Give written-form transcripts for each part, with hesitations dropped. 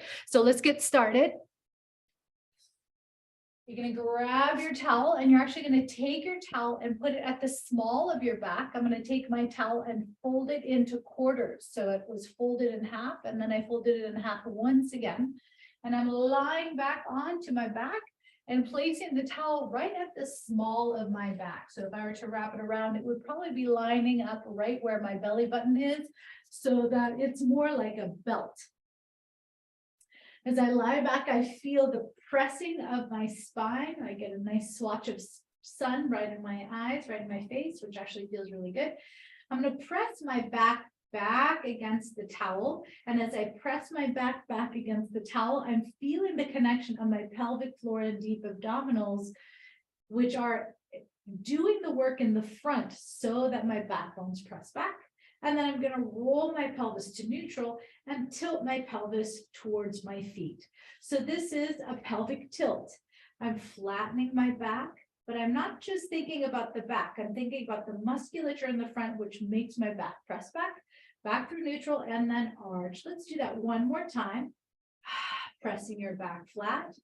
Okay, so let's get started. You're going to grab your towel and you're actually going to take your towel and put it at the small of your back. I'm going to take my towel and fold it into quarters. So it was folded in half and then I folded it in half once again. And I'm lying back onto my back and placing the towel right at the small of my back. So if I were to wrap it around, it would probably be lining up right where my belly button is so that it's more like a belt. As I lie back, I feel the pressing of my spine. I get a nice swatch of sun right in my eyes, right in my face, which actually feels really good. I'm going to press my back against the towel. And as I press my back against the towel, I'm feeling the connection of my pelvic floor and deep abdominals, which are doing the work in the front so that my backbone's pressed back. And then I'm going to roll my pelvis to neutral and tilt my pelvis towards my feet. So this is a pelvic tilt. I'm flattening my back, but I'm not just thinking about the back. I'm thinking about the musculature in the front, which makes my back press back through neutral and then arch. Let's do that one more time. Pressing your back flat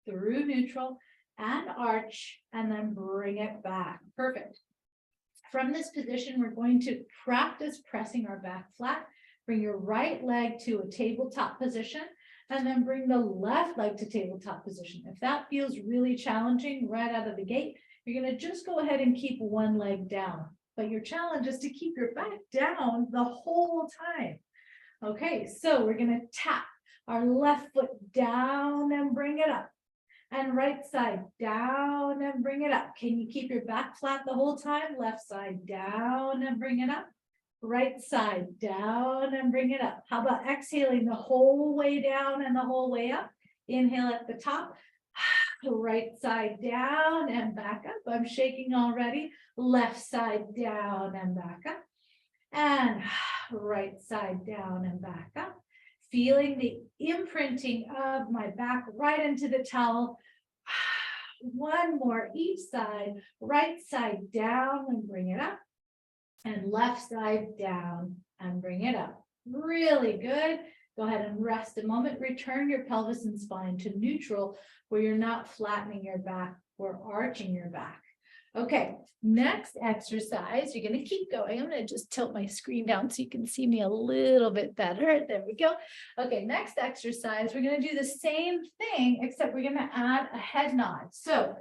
through neutral and arch, and then bring it back. Perfect. From this position, we're going to practice pressing our back flat. Bring your right leg to a tabletop position, and then bring the left leg to tabletop position. If that feels really challenging right out of the gate, you're going to just go ahead and keep one leg down. But your challenge is to keep your back down the whole time. Okay, so we're going to tap our left foot down and bring it up. And right side down and bring it up. Can you keep your back flat the whole time? Left side down and bring it up. Right side down and bring it up. How about exhaling the whole way down and the whole way up? Inhale at the top. Right side down and back up. I'm shaking already. Left side down and back up. And right side down and back up. Feeling the imprinting of my back right into the towel. One more each side. Right side down and bring it up. And left side down and bring it up. Really good. Go ahead and rest a moment. Return your pelvis and spine to neutral where you're not flattening your back or arching your back. Okay, next exercise, you're going to keep going. I'm going to just tilt my screen down so you can see me a little bit better. There we go. Okay, next exercise, we're going to do the same thing, except we're going to add a head nod. So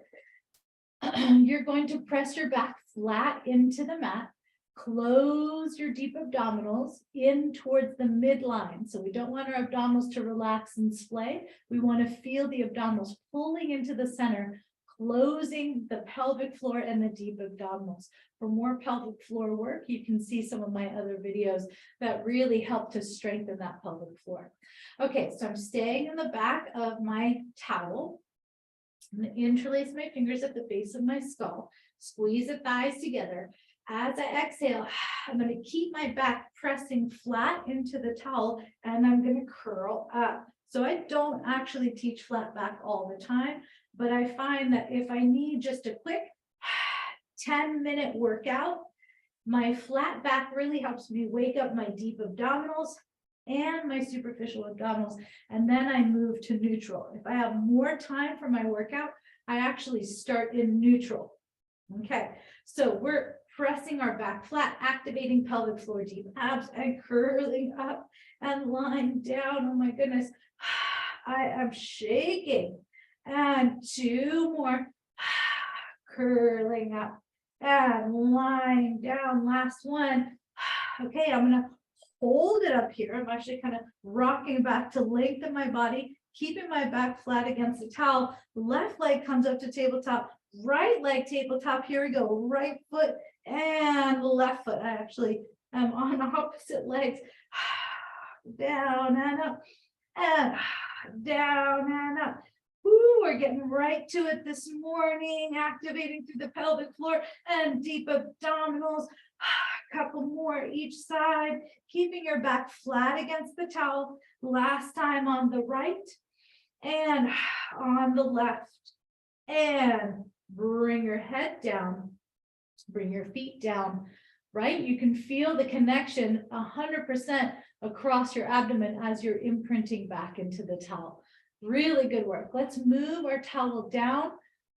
you're going to press your back flat into the mat. Close your deep abdominals in towards the midline. So we don't want our abdominals to relax and splay. We want to feel the abdominals pulling into the center, closing the pelvic floor and the deep abdominals. For more pelvic floor work, you can see some of my other videos that really help to strengthen that pelvic floor. Okay, so I'm staying in the back of my towel. I'm going to interlace my fingers at the base of my skull, squeeze the thighs together. As I exhale, I'm going to keep my back pressing flat into the towel, and I'm going to curl up. So I don't actually teach flat back all the time, but I find that if I need just a quick 10-minute workout, my flat back really helps me wake up my deep abdominals and my superficial abdominals, and then I move to neutral. If I have more time for my workout, I actually start in neutral. Okay, so we're pressing our back flat, activating pelvic floor deep abs, and curling up and lying down. Oh my goodness, I am shaking. And two more, curling up and lying down. Last one. Okay, I'm going to hold it up here. I'm actually kind of rocking back to lengthen my body, keeping my back flat against the towel. Left leg comes up to tabletop, right leg tabletop. Here we go. Right foot and left foot. I actually am on opposite legs. Down and up and down and up. Ooh, we're getting right to it this morning, activating through the pelvic floor and deep abdominals. Couple more each side, keeping your back flat against the towel. Last time on the right and on the left. And bring your head down, bring your feet down, right? You can feel the connection 100% across your abdomen as you're imprinting back into the towel. Really good work. Let's move our towel down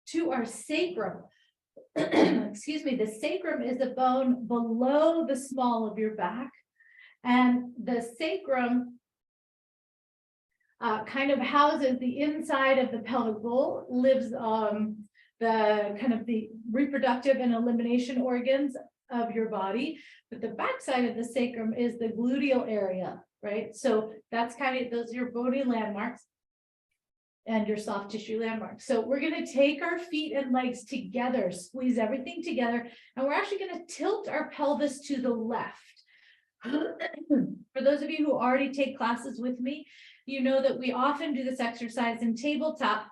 to our sacrum. Excuse me, the sacrum is the bone below the small of your back. And the sacrum kind of houses the inside of the pelvic bowl, lives the kind of the reproductive and elimination organs of your body. But the backside of the sacrum is the gluteal area, right? So that's kind of, those are your bony landmarks and your soft tissue landmarks. So we're going to take our feet and legs together, squeeze everything together, and we're actually going to tilt our pelvis to the left. For those of you who already take classes with me, you know that we often do this exercise in tabletop,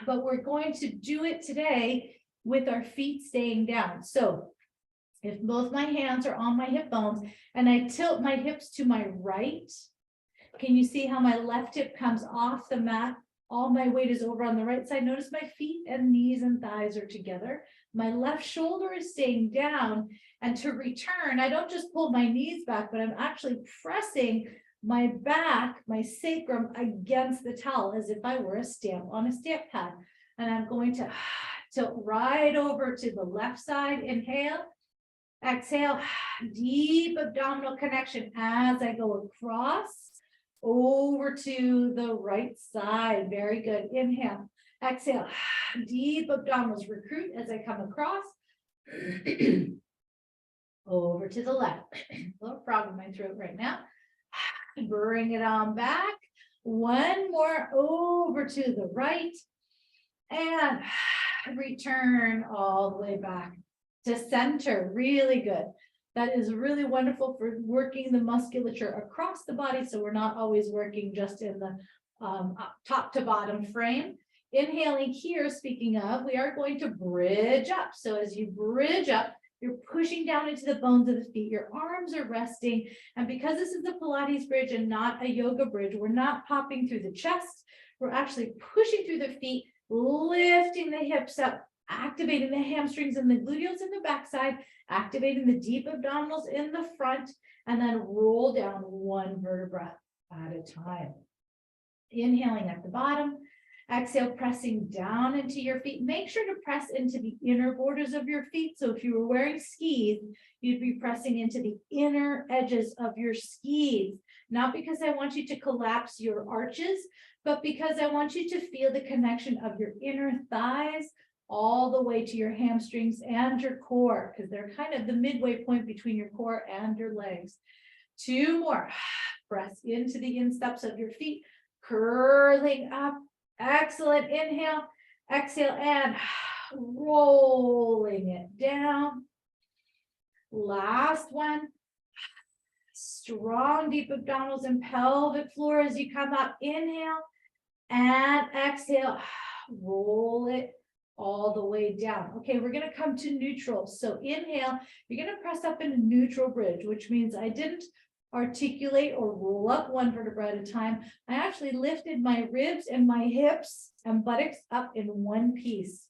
but we're going to do it today with our feet staying down. So if both my hands are on my hip bones and I tilt my hips to my right, can you see how my left hip comes off the mat? All my weight is over on the right side. Notice my feet and knees and thighs are together. My left shoulder is staying down. And to return, I don't just pull my knees back, but I'm actually pressing my back, my sacrum against the towel as if I were a stamp on a stamp pad. And I'm going to tilt right over to the left side. Inhale, exhale, deep abdominal connection as I go across over to the right side. Very good. Inhale, exhale, deep abdominals, recruit as I come across. Over to the left. A little frog in my throat right now. Bring it on back. One more over to the right. And return all the way back to center. Really good. That is really wonderful for working the musculature across the body. So we're not always working just in the top to bottom frame. Inhaling here, speaking of, we are going to bridge up. So as you bridge up, you're pushing down into the bones of the feet. Your arms are resting. And because this is a Pilates bridge and not a yoga bridge, we're not popping through the chest. We're actually pushing through the feet, lifting the hips up, activating the hamstrings and the gluteals in the backside, activating the deep abdominals in the front, and then roll down one vertebra at a time. Inhaling at the bottom. Exhale, pressing down into your feet. Make sure to press into the inner borders of your feet. So if you were wearing skis, you'd be pressing into the inner edges of your skis. Not because I want you to collapse your arches, but because I want you to feel the connection of your inner thighs all the way to your hamstrings and your core, because they're kind of the midway point between your core and your legs. Two more. Press into the insteps of your feet, curling up. Excellent. Inhale, exhale, and rolling it down. Last one. Strong, deep abdominals and pelvic floor as you come up. Inhale and exhale. Roll it all the way down. Okay, we're going to come to neutral. So inhale, you're going to press up into neutral bridge, which means I didn't articulate or roll up one vertebra at a time. I actually lifted my ribs and my hips and buttocks up in one piece.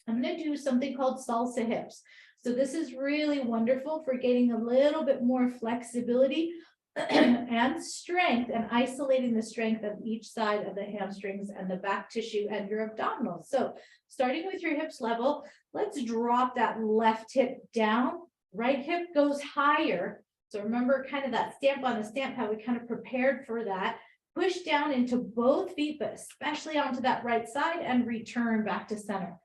I'm going to do something called salsa hips. So this is really wonderful for getting a little bit more flexibility and strength and isolating the strength of each side of the hamstrings and the back tissue and your abdominals. So starting with your hips level, let's drop that left hip down. Right hip goes higher. So remember kind of that stamp on the stamp, how we kind of prepared for that. Push down into both feet, but especially onto that right side and return back to center.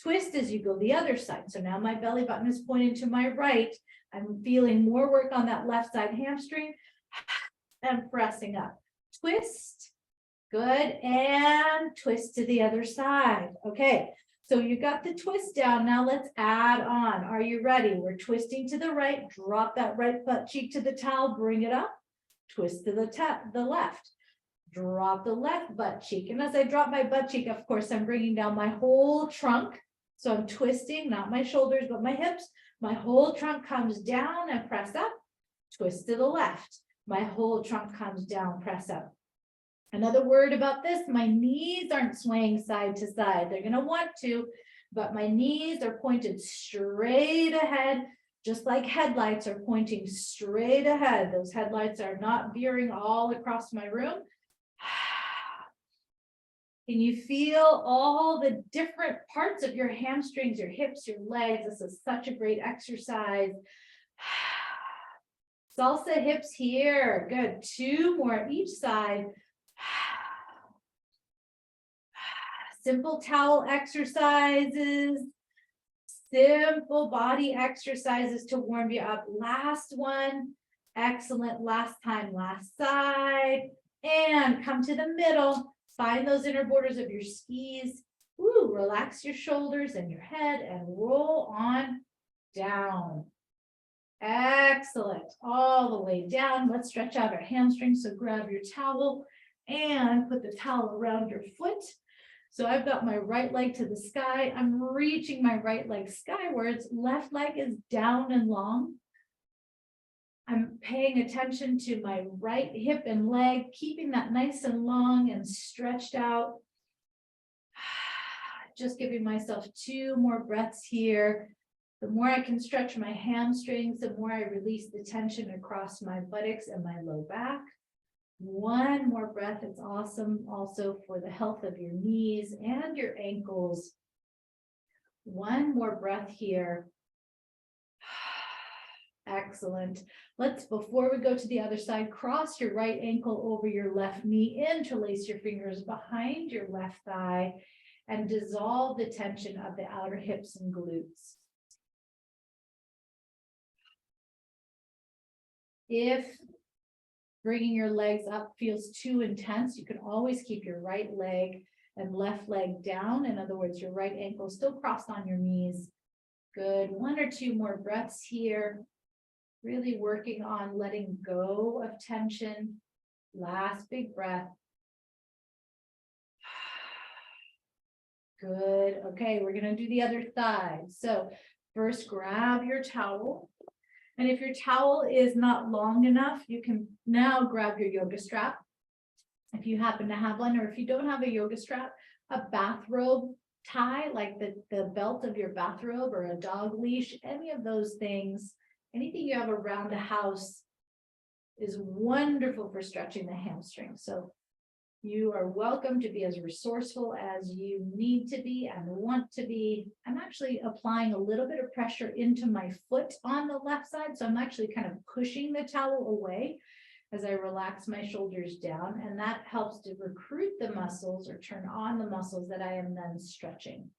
Twist as you go the other side. So now my belly button is pointed to my right. I'm feeling more work on that left side hamstring and pressing up. Twist. Good. And twist to the other side. Okay. So you got the twist down. Now let's add on. Are you ready? We're twisting to the right. Drop that right butt cheek to the towel. Bring it up. Twist to the left. Drop the left butt cheek. And as I drop my butt cheek, of course, I'm bringing down my whole trunk. So I'm twisting, not my shoulders, but my hips. My whole trunk comes down and press up. Twist to the left. My whole trunk comes down, press up. Another word about this, my knees aren't swaying side to side. They're going to want to, but my knees are pointed straight ahead. just like headlights are pointing straight ahead. Those headlights are not veering all across my room. Can you feel all the different parts of your hamstrings, your hips, your legs? This is such a great exercise. Salsa hips here. Good. 2 more each side. Simple towel exercises. Simple body exercises to warm you up. Last one. Excellent. Last time, last side. And come to the middle. Find those inner borders of your skis. Ooh, relax your shoulders and your head and roll on down. Excellent. All the way down. Let's stretch out our hamstrings. So grab your towel and put the towel around your foot. So I've got my right leg to the sky. I'm reaching my right leg skywards. Left leg is down and long. I'm paying attention to my right hip and leg, keeping that nice and long and stretched out. Just giving myself 2 more breaths here. The more I can stretch my hamstrings, the more I release the tension across my buttocks and my low back. 1 more breath. It's awesome also for the health of your knees and your ankles. 1 more breath here. Excellent. Before we go to the other side, cross your right ankle over your left knee, interlace your fingers behind your left thigh, and dissolve the tension of the outer hips and glutes. If bringing your legs up feels too intense, you can always keep your right leg and left leg down. In other words, your right ankle still crossed on your knees. Good. 1 or 2 more breaths here. Really working on letting go of tension. Last big breath. Good. Okay, we're going to do the other side. So first grab your towel. And if your towel is not long enough, you can now grab your yoga strap. If you happen to have one, or if you don't have a yoga strap, a bathrobe tie, like the belt of your bathrobe, or a dog leash, any of those things, anything you have around the house is wonderful for stretching the hamstrings. So you are welcome to be as resourceful as you need to be and want to be. I'm actually applying a little bit of pressure into my foot on the left side. So I'm actually kind of pushing the towel away as I relax my shoulders down. And that helps to recruit the muscles or turn on the muscles that I am then stretching.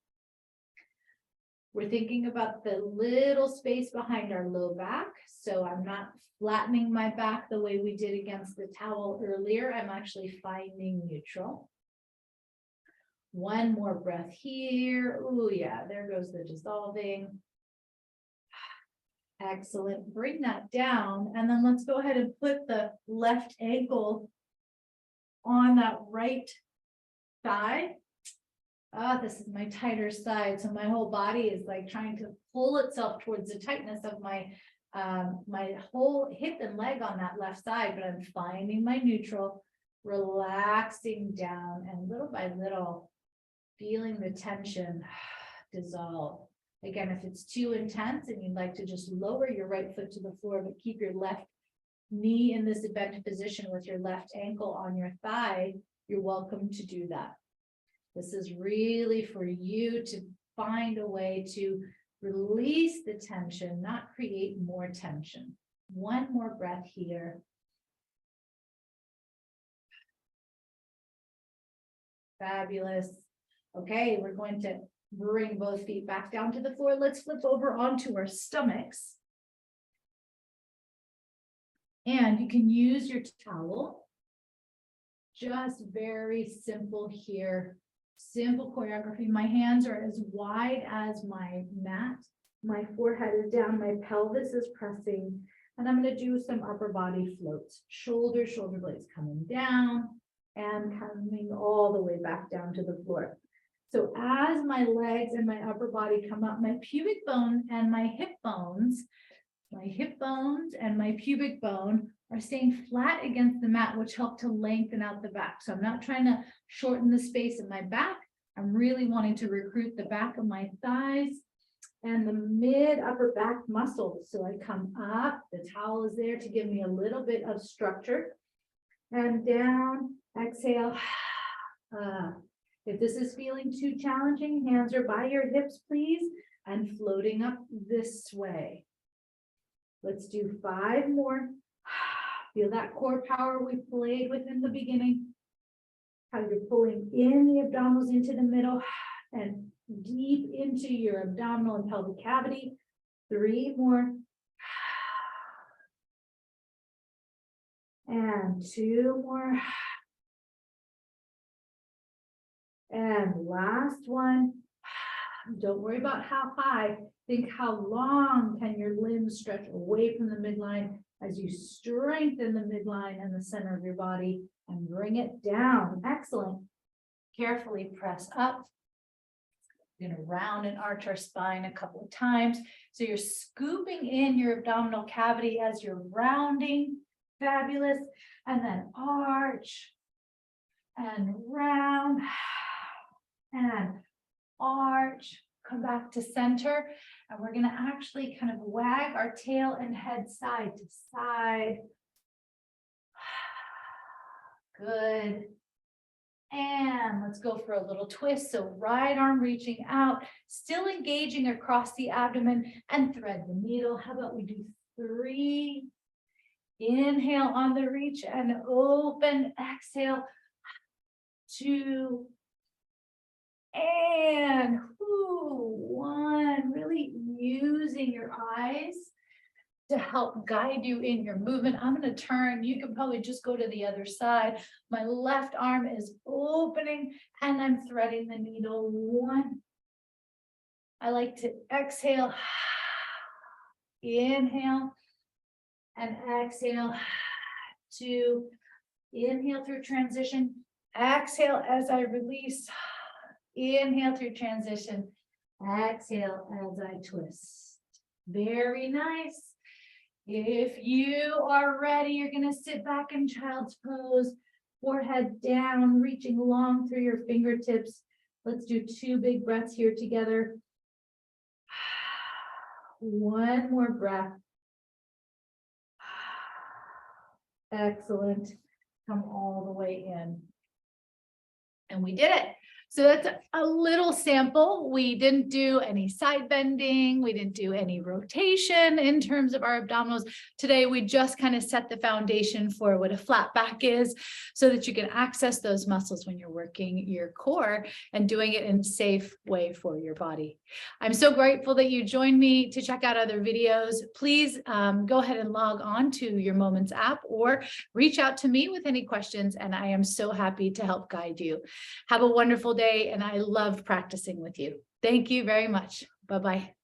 We're thinking about the little space behind our low back. So I'm not flattening my back the way we did against the towel earlier. I'm actually finding neutral. 1 more breath here. Oh yeah, there goes the dissolving. Excellent. Bring that down. And then let's go ahead and put the left ankle on that right thigh. This is my tighter side. So my whole body is like trying to pull itself towards the tightness of my whole hip and leg on that left side, but I'm finding my neutral, relaxing down, and little by little feeling the tension dissolve. Again, if it's too intense and you'd like to just lower your right foot to the floor, but keep your left knee in this bent position with your left ankle on your thigh, you're welcome to do that. This is really for you to find a way to release the tension, not create more tension. 1 more breath here. Fabulous. Okay, we're going to bring both feet back down to the floor. Let's flip over onto our stomachs. And you can use your towel. Just very simple here. Simple choreography. My hands are as wide as my mat. My forehead is down. My pelvis is pressing. And I'm going to do some upper body floats. Shoulder blades coming down and coming all the way back down to the floor. So as my legs and my upper body come up, my pubic bone and my hip bones and my pubic bone are staying flat against the mat, which help to lengthen out the back. So I'm not trying to shorten the space in my back. I'm really wanting to recruit the back of my thighs and the mid upper back muscles. So I come up, the towel is there to give me a little bit of structure, and down, exhale. If this is feeling too challenging, hands are by your hips, please, and floating up this way. Let's do 5 more. Feel that core power we played with in the beginning. How you're pulling in the abdominals into the middle and deep into your abdominal and pelvic cavity. 3 more. And 2 more. And last one. Don't worry about how high. Think how long can your limbs stretch away from the midline as you strengthen the midline and the center of your body and bring it down. Excellent. Carefully press up. We're going to round and arch our spine a couple of times. So you're scooping in your abdominal cavity as you're rounding. Fabulous. And then arch and round and arch. Come back to center. And we're going to actually kind of wag our tail and head side to side. Good. And let's go for a little twist. So right arm reaching out, still engaging across the abdomen, and thread the needle. How about we do 3? Inhale on the reach and open. Exhale. 2. And 1. Really using your eyes to help guide you in your movement. I'm going to turn. You can probably just go to the other side. My left arm is opening and I'm threading the needle. 1. I like to exhale, inhale, and exhale. 2. Inhale through transition. Exhale as I release. Inhale through transition. Exhale as I twist. Very nice. If you are ready, you're going to sit back in child's pose, forehead down, reaching long through your fingertips. Let's do 2 big breaths here together. 1 more breath. Excellent. Come all the way in. And we did it. So that's a little sample. We didn't do any side bending. We didn't do any rotation in terms of our abdominals. Today, we just kind of set the foundation for what a flat back is so that you can access those muscles when you're working your core and doing it in a safe way for your body. I'm so grateful that you joined me to check out other videos. Please go ahead and log on to your Moments app or reach out to me with any questions, and I am so happy to help guide you. Have a wonderful day, and I love practicing with you. Thank you very much. Bye-bye.